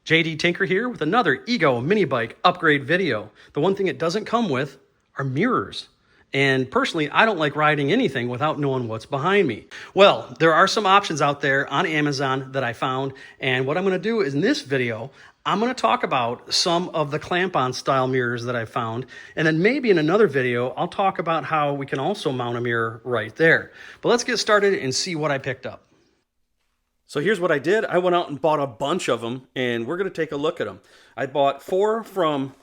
JD Tinker here with another Ego mini bike upgrade video. The one thing it doesn't come with are mirrors. And personally, I don't like riding anything without knowing what's behind me. Well, there are some options out there on Amazon that I found. And what I'm going to do is in this video, I'm going to talk about some of the clamp-on style mirrors that I found. And then maybe in another video, I'll talk about how we can also mount a mirror right there. But let's get started and see what I picked up. So here's what I did. I went out and bought a bunch of them, and we're going to take a look at them. I bought 4 from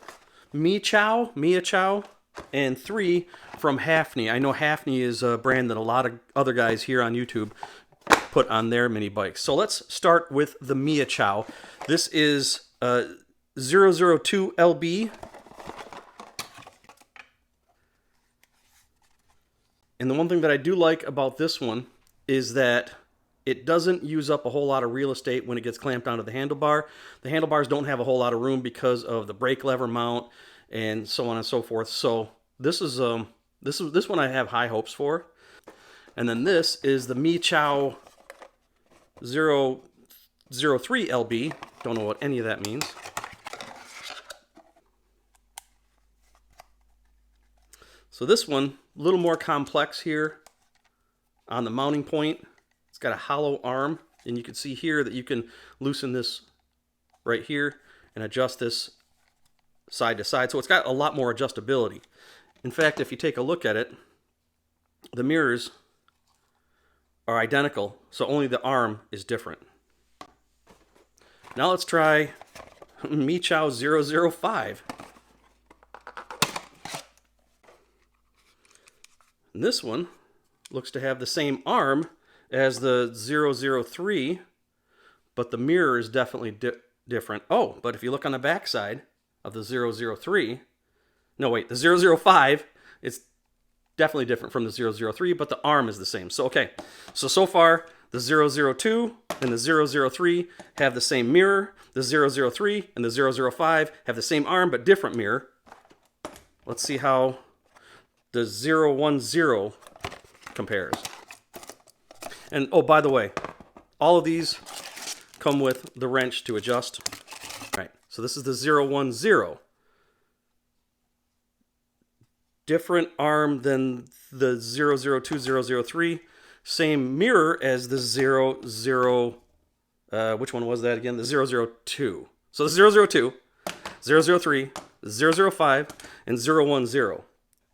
Meachow, and 3 from Hafne. I know Hafne is a brand that a lot of other guys here on YouTube put on their mini bikes. So let's start with the Meachow. This is 002 LB. And the one thing that I do like about this one is that it doesn't use up a whole lot of real estate when it gets clamped onto the handlebar. The handlebars don't have a whole lot of room because of the brake lever mount and so on and so forth. So this one I have high hopes for. And then this is the Meachow 003 LB. Don't know what any of that means. So this one, a little more complex here on the mounting point. It's got a hollow arm, and you can see here that you can loosen this right here and adjust this side to side. So it's got a lot more adjustability. In fact, if you take a look at it, the mirrors are identical, so only the arm is different. Now let's try Meachow 005. And this one looks to have the same arm as the 003, but the mirror is definitely different. Oh, but if you look on the back side of the 003, no wait, the 005, it's definitely different from the 003, but the arm is the same. So okay, so far the 002 and the 003 have the same mirror. The 003 and the 005 have the same arm but different mirror. Let's see how the 010 compares. And oh, by the way, all of these come with the wrench to adjust. All right, so this is the 010. Different arm than the 002, 003. Same mirror as the which one was that again? The 002. So the 002, 003, 005, and 010.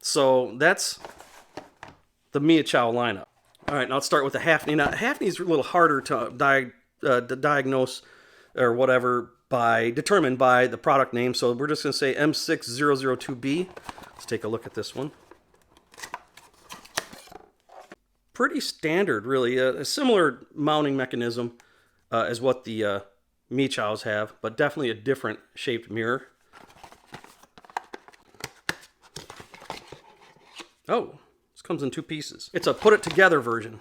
So that's the Meachow lineup. All right, now let's start with the Hafne. Now, Hafne is a little harder to diagnose or whatever determined by the product name. So we're just going to say M6002B. Let's take a look at this one. Pretty standard, really. A similar mounting mechanism as what the Meachows have, but definitely a different shaped mirror. Oh. Comes in 2 pieces. It's a put it together version.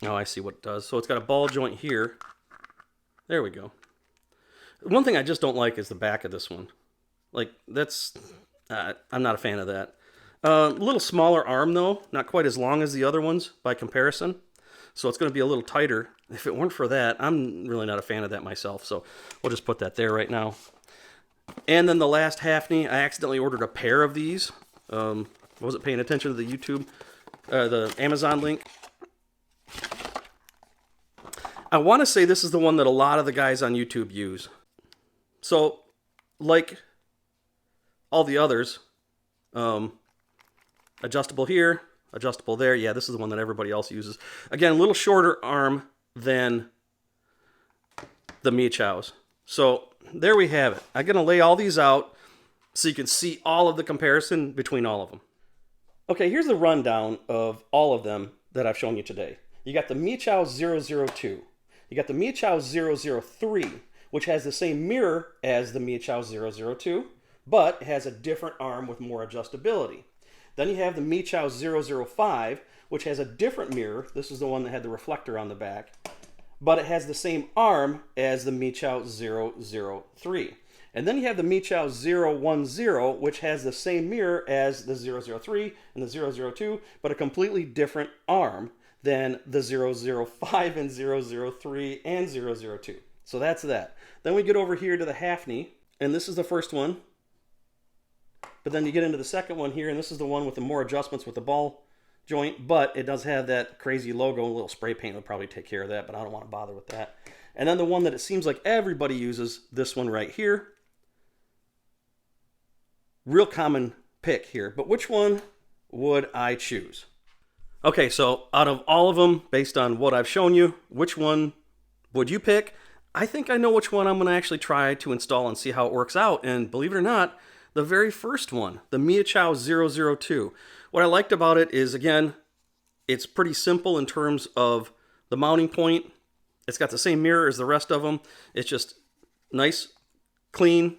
Oh, I see what it does. So it's got a ball joint here. There we go. One thing I just don't like is the back of this one. Like, that's... I'm not a fan of that. A little smaller arm, though. Not quite as long as the other ones by comparison. So it's going to be a little tighter. If it weren't for that, I'm really not a fan of that myself. So we'll just put that there right now. And then the last Hafne, I accidentally ordered a pair of these. I wasn't paying attention to the YouTube, the Amazon link. I want to say this is the one that a lot of the guys on YouTube use. So, like all the others, adjustable here, adjustable there. Yeah, this is the one that everybody else uses. Again, a little shorter arm than the Meachows. So, there we have it. I'm going to lay all these out so you can see all of the comparison between all of them. Okay, here's the rundown of all of them that I've shown you today. You got the Meachow 002. You got the Meachow 003, which has the same mirror as the Meachow 002, but has a different arm with more adjustability. Then you have the Meachow 005, which has a different mirror. This is the one that had the reflector on the back, but it has the same arm as the Meachow 003. And then you have the Meachow 010, which has the same mirror as the 003 and the 002, but a completely different arm than the 005 and 003 and 002. So that's that. Then we get over here to the Hafne, and this is the first one. But then you get into the second one here, and this is the one with the more adjustments with the ball joint, but it does have that crazy logo. A little spray paint will probably take care of that, but I don't want to bother with that. And then the one that it seems like everybody uses, this one right here. Real common pick here, but which one would I choose? Okay, so out of all of them, based on what I've shown you, which one would you pick? I think I know which one I'm going to actually try to install and see how it works out. And believe it or not, the very first one, the Meachow 002. What I liked about it is, again, it's pretty simple in terms of the mounting point. It's got the same mirror as the rest of them. It's just nice, clean,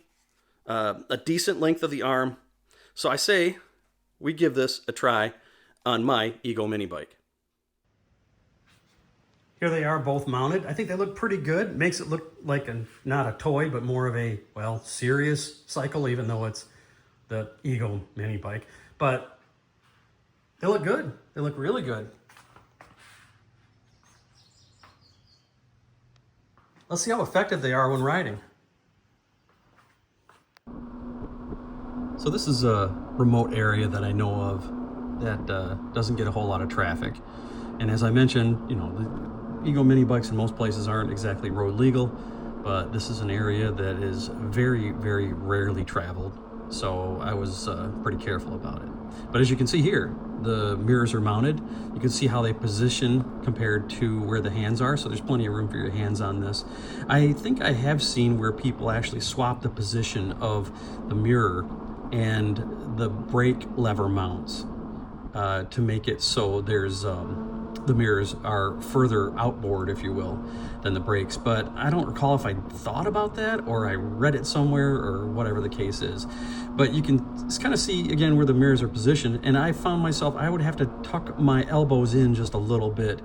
a decent length of the arm. So I say we give this a try on my Ego mini bike. Here they are both mounted. I think they look pretty good. Makes it look like not a toy, but more of a, well, serious cycle, even though it's the Ego mini bike. But they look good. They look really good. Let's see how effective they are when riding. So this is a remote area that I know of that doesn't get a whole lot of traffic. And as I mentioned, you know, the Ego mini bikes in most places aren't exactly road legal, but this is an area that is very, very rarely traveled. So I was pretty careful about it. But as you can see here, the mirrors are mounted. You can see how they position compared to where the hands are. So there's plenty of room for your hands on this. I think I have seen where people actually swap the position of the mirror and the brake lever mounts to make it so there's the mirrors are further outboard, if you will, than the brakes. But I don't recall if I thought about that or I read it somewhere or whatever the case is. But you can kind of see, again, where the mirrors are positioned. And I found myself, I would have to tuck my elbows in just a little bit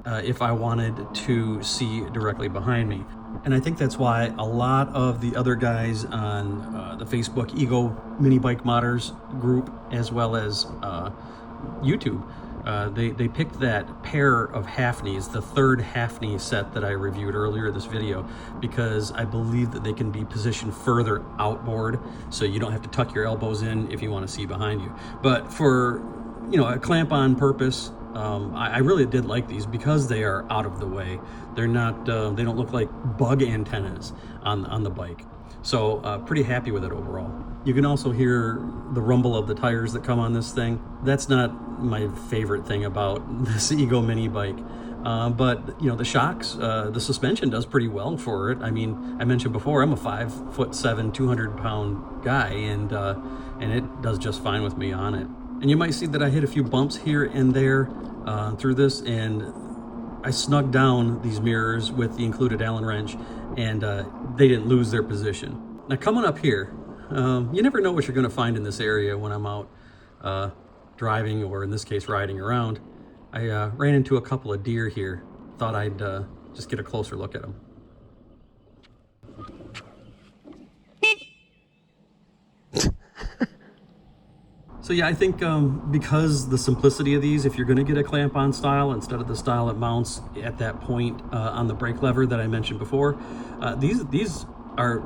if I wanted to see directly behind me. And I think that's why a lot of the other guys on the Facebook Ego Mini Bike Modders group, as well as YouTube, they picked that pair of Hafnes, the third Hafne set that I reviewed earlier in this video, because I believe that they can be positioned further outboard, so you don't have to tuck your elbows in if you want to see behind you. But for, you know, a clamp-on purpose, I really did like these because they are out of the way. They're not, they don't look like bug antennas on the bike. So pretty happy with it overall. You can also hear the rumble of the tires that come on this thing. That's not my favorite thing about this Ego mini bike. But you know, the shocks, the suspension does pretty well for it. I mean, I mentioned before, I'm a 5'7", 200-pound guy, and it does just fine with me on it. And you might see that I hit a few bumps here and there through this, and I snugged down these mirrors with the included Allen wrench, and they didn't lose their position. Now coming up here, you never know what you're going to find in this area when I'm out driving, or in this case riding around. I ran into a couple of deer here. Thought I'd just get a closer look at them. So yeah, I think because the simplicity of these, if you're going to get a clamp-on style instead of the style that mounts at that point on the brake lever that I mentioned before, these are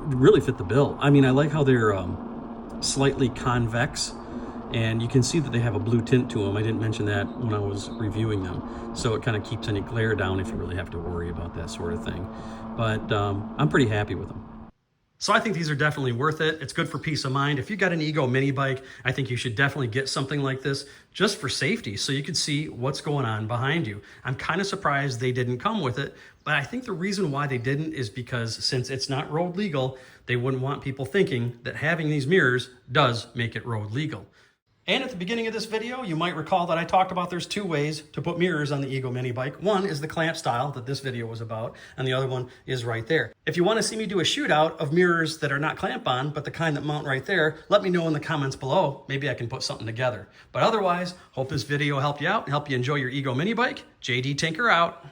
really fit the bill. I mean, I like how they're slightly convex, and you can see that they have a blue tint to them. I didn't mention that when I was reviewing them, so it kind of keeps any glare down if you really have to worry about that sort of thing. But I'm pretty happy with them. So I think these are definitely worth it. It's good for peace of mind. If you got an Ego mini bike, I think you should definitely get something like this just for safety, so you can see what's going on behind you. I'm kind of surprised they didn't come with it, but I think the reason why they didn't is because since it's not road legal, they wouldn't want people thinking that having these mirrors does make it road legal. And at the beginning of this video, you might recall that I talked about there's two ways to put mirrors on the Ego mini bike. One is the clamp style that this video was about, and the other one is right there. If you want to see me do a shootout of mirrors that are not clamp on, but the kind that mount right there, let me know in the comments below. Maybe I can put something together. But otherwise, hope this video helped you out and help you enjoy your Ego mini bike. JD Tinker out.